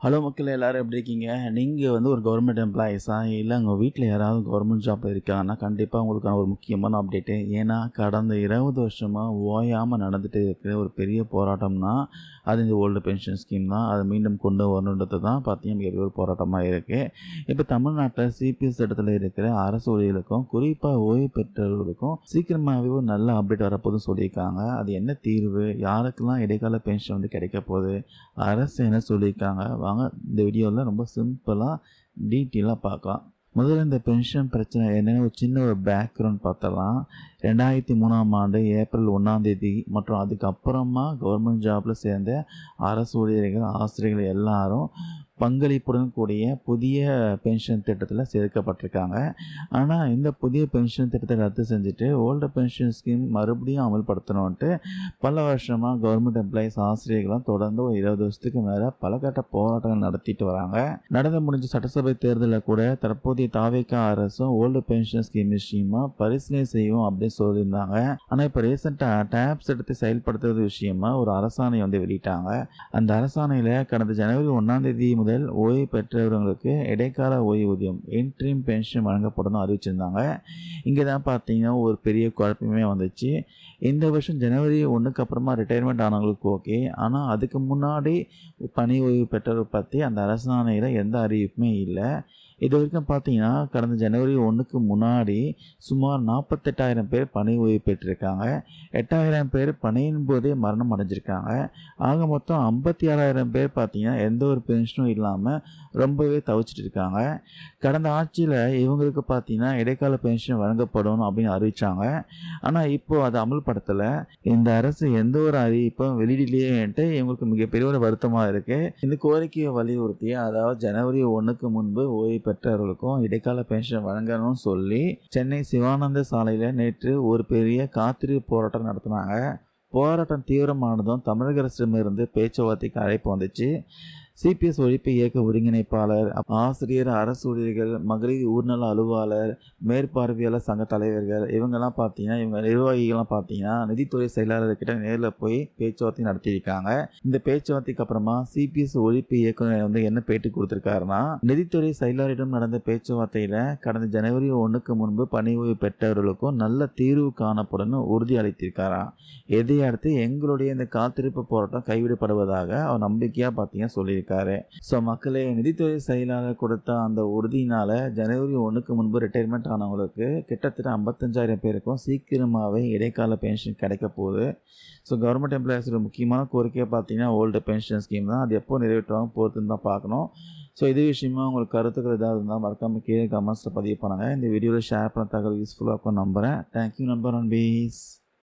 Hello மக்களே, எல்லாரும் எப்படி இருக்கீங்க? நீங்கள் வந்து ஒரு கவர்மெண்ட் எம்ப்ளாயீஸா? இல்லை உங்கள் வீட்டில் யாராவது கவர்மெண்ட் ஜாப்பில் இருக்காங்கன்னா கண்டிப்பாக உங்களுக்கான ஒரு முக்கியமான அப்டேட்டு. ஏன்னா கடந்த 20 வருஷமாக ஓயாமல் நடந்துகிட்டு இருக்கிற ஒரு பெரிய போராட்டம்னா அது இந்த ஓல்டு பென்ஷன் ஸ்கீம் தான். அதை மீண்டும் கொண்டு வரணுன்றது தான் பார்த்தீங்கன்னா மிகப்பெரிய ஒரு போராட்டமாக இருக்குது. இப்போ தமிழ்நாட்டில் சிபிஎஸ் இடத்துல இருக்கிற அரசு ஊழியர்களுக்கும் குறிப்பாக ஓய்வு பெற்றவர்களுக்கும் சீக்கிரமாகவே ஒரு நல்ல அப்டேட் வரப்போதுன்னு சொல்லியிருக்காங்க. அது என்ன தீர்வு, யாருக்கெல்லாம் இடைக்கால பென்ஷன் வந்து கிடைக்க போகுது, அரசு என்ன சொல்லியிருக்காங்க, வாங்க இந்த வீடியோவில் ரொம்ப சிம்பிளாக டீட்டெயிலாக பார்க்கலாம். முதல்ல இந்த பென்ஷன் பிரச்சனை என்னென்னு ஒரு சின்ன ஒரு பேக்ரவுண்ட் பார்த்தலாம். 2003ஆம் ஆண்டு ஏப்ரல் 1ஆம் தேதி மற்றும் அதுக்கப்புறமா கவர்மெண்ட் ஜாபில் சேர்ந்த அரசு ஊழியர்கள், ஆசிரியர்கள் எல்லாரும் பங்களிப்புடன் கூடிய புதிய பென்ஷன் திட்டத்தில் சேர்க்கப்பட்டிருக்காங்க. ஆனால் இந்த புதிய பென்ஷன் திட்டத்தை ரத்து செஞ்சுட்டு ஓல்டு பென்ஷன் ஸ்கீம் மறுபடியும் அமல்படுத்தணுன்ட்டு பல வருஷமாக கவர்மெண்ட் எம்ப்ளாயீஸ், ஆசிரியர்களும் தொடர்ந்து ஒரு 20 வருஷத்துக்கு மேலே பல கட்ட போராட்டங்கள் நடத்திட்டு வராங்க. நடந்து முடிஞ்ச சட்டசபை தேர்தலில் கூட தற்போதைய தாவேகா அரசும் ஓல்டு பென்ஷன் ஸ்கீம் விஷயமா பரிசீலனை செய்யும் அப்படின்னு சொல்லியிருந்தாங்க. ஆனால் இப்போ ரீசெண்டாக டேப்ஸ் எடுத்து செயல்படுத்துறது விஷயமா ஒரு அரசாணை வந்து வெளியிட்டாங்க. அந்த அரசாணையில் கடந்த ஜனவரி 1ஆம் தேதி முதல் ஓய்வு பெற்றவர்களுக்கு இடைக்கால ஓய்வூதியம் இன்ட்ரீம் பென்ஷன் வழங்கப்படும் அறிவிச்சிருந்தாங்க. இங்கே தான் பார்த்தீங்கன்னா ஒரு பெரிய குழப்பமே வந்துச்சு. இந்த வருஷம் ஜனவரி 1க்கு அப்புறமா ரிட்டையர்மெண்ட் ஆனவங்களுக்கு ஓகே, ஆனால் அதுக்கு முன்னாடி பணி ஓய்வு பெற்றவரை பற்றி அந்த அரசாணையில் எந்த அறிவிப்புமே இல்லை. இது வரைக்கும் பார்த்தீங்கன்னா கடந்த ஜனவரி 1க்கு முன்னாடி சுமார் 48,000 பேர் பணி ஓய்வு பெற்றிருக்காங்க. 8,000 பேர் பணியின் போதே மரணம் அடைஞ்சிருக்காங்க. ஆக மொத்தம் 56,000 பேர் பார்த்தீங்கன்னா எந்த ஒரு பென்ஷனும் இல்லாமல் ரொம்பவே தவிச்சிட்டு இருக்காங்க. கடந்த ஆட்சியில் இவங்களுக்கு பார்த்தீங்கன்னா இடைக்கால பென்ஷன் வழங்கப்படும் அப்படின்னு அறிவித்தாங்க. ஆனால் இப்போது அதை அமல்படுத்தலை. இந்த அரசு எந்த ஒரு அறிவிப்பும் வெளியிடலையேன்ட்டு இவங்களுக்கு மிகப்பெரிய ஒரு வருத்தமாக இருக்குது. இந்த கோரிக்கையை வலியுறுத்தி, அதாவது ஜனவரி 1க்கு முன்பு ஓய்வு பெற்றவர்களுக்கும் இடைக்கால பென்ஷன் வழங்கணும்னு சொல்லி சென்னை சிவானந்த சாலையில் நேற்று ஒரு பெரிய காத்திருப்பு போராட்டம் நடத்தினாங்க. போராட்டம் தீவிரமானதும் தமிழக அரசிடமிருந்து பேச்சுவார்த்தைக்கு அழைப்பு வந்துச்சு. சிபிஎஸ் ஒழிப்பு இயக்க ஒருங்கிணைப்பாளர், ஆசிரியர், அரசு ஊழியர்கள், மகளிர் ஊர்நல அலுவலர், மேற்பார்வையாளர் சங்க தலைவர்கள் இவங்கெல்லாம் பார்த்தீங்கன்னா இவங்க நிர்வாகிகள்லாம் பார்த்தீங்கன்னா நிதித்துறை செயலாளர்கிட்ட நேரில் போய் பேச்சுவார்த்தை நடத்தியிருக்காங்க. இந்த பேச்சுவார்த்தைக்கு அப்புறமா சிபிஎஸ் ஒழிப்பு இயக்குனர் வந்து என்ன பேட்டி கொடுத்துருக்காருன்னா, நிதித்துறை செயலாளரிடம் நடந்த பேச்சுவார்த்தையில் கடந்த ஜனவரி 1க்கு முன்பு பணி ஓய்வு பெற்றவர்களுக்கும் நல்ல தீர்வு காணப்படும் உறுதி அளித்திருக்காராம். இதையடுத்து எங்களுடைய இந்த காத்திருப்பு போராட்டம் கைவிடப்படுவதாக அவர் நம்பிக்கையாக பார்த்தீங்கன்னா சொல்லியிருக்காரு. ஸோ மக்களே, நிதித்துறை செயலாளர் கொடுத்த அந்த உறுதியினால ஜனவரி 1க்கு முன்பு ரிட்டையர்மெண்ட் ஆனவங்களுக்கு கிட்டத்தட்ட 55,000 பேருக்கும் சீக்கிரமாகவே இடைக்கால பென்ஷன் கிடைக்க போகுது. ஸோ கவர்மெண்ட் எம்ப்ளாயீஸோட முக்கியமான கோரிக்கையை பார்த்தீங்கன்னா ஓல்டு பென்ஷன் ஸ்கீம் தான். அது எப்போ நிறைவேற்றுவாங்க பொறுத்துன்னு தான் பார்க்கணும். ஸோ இது விஷயமா உங்களுக்கு கருத்துக்கள் ஏதாவது இருந்தால் மறக்காமல் கீழே கமெண்ட்ஸில் பதிவு பண்ணுங்கள். இந்த வீடியோவில் ஷேர் பண்ண தகவல் யூஸ்ஃபுல்லாக இருக்கும் நம்புகிறேன். தேங்க்யூ நண்பர் அண்ட் பீஸ்.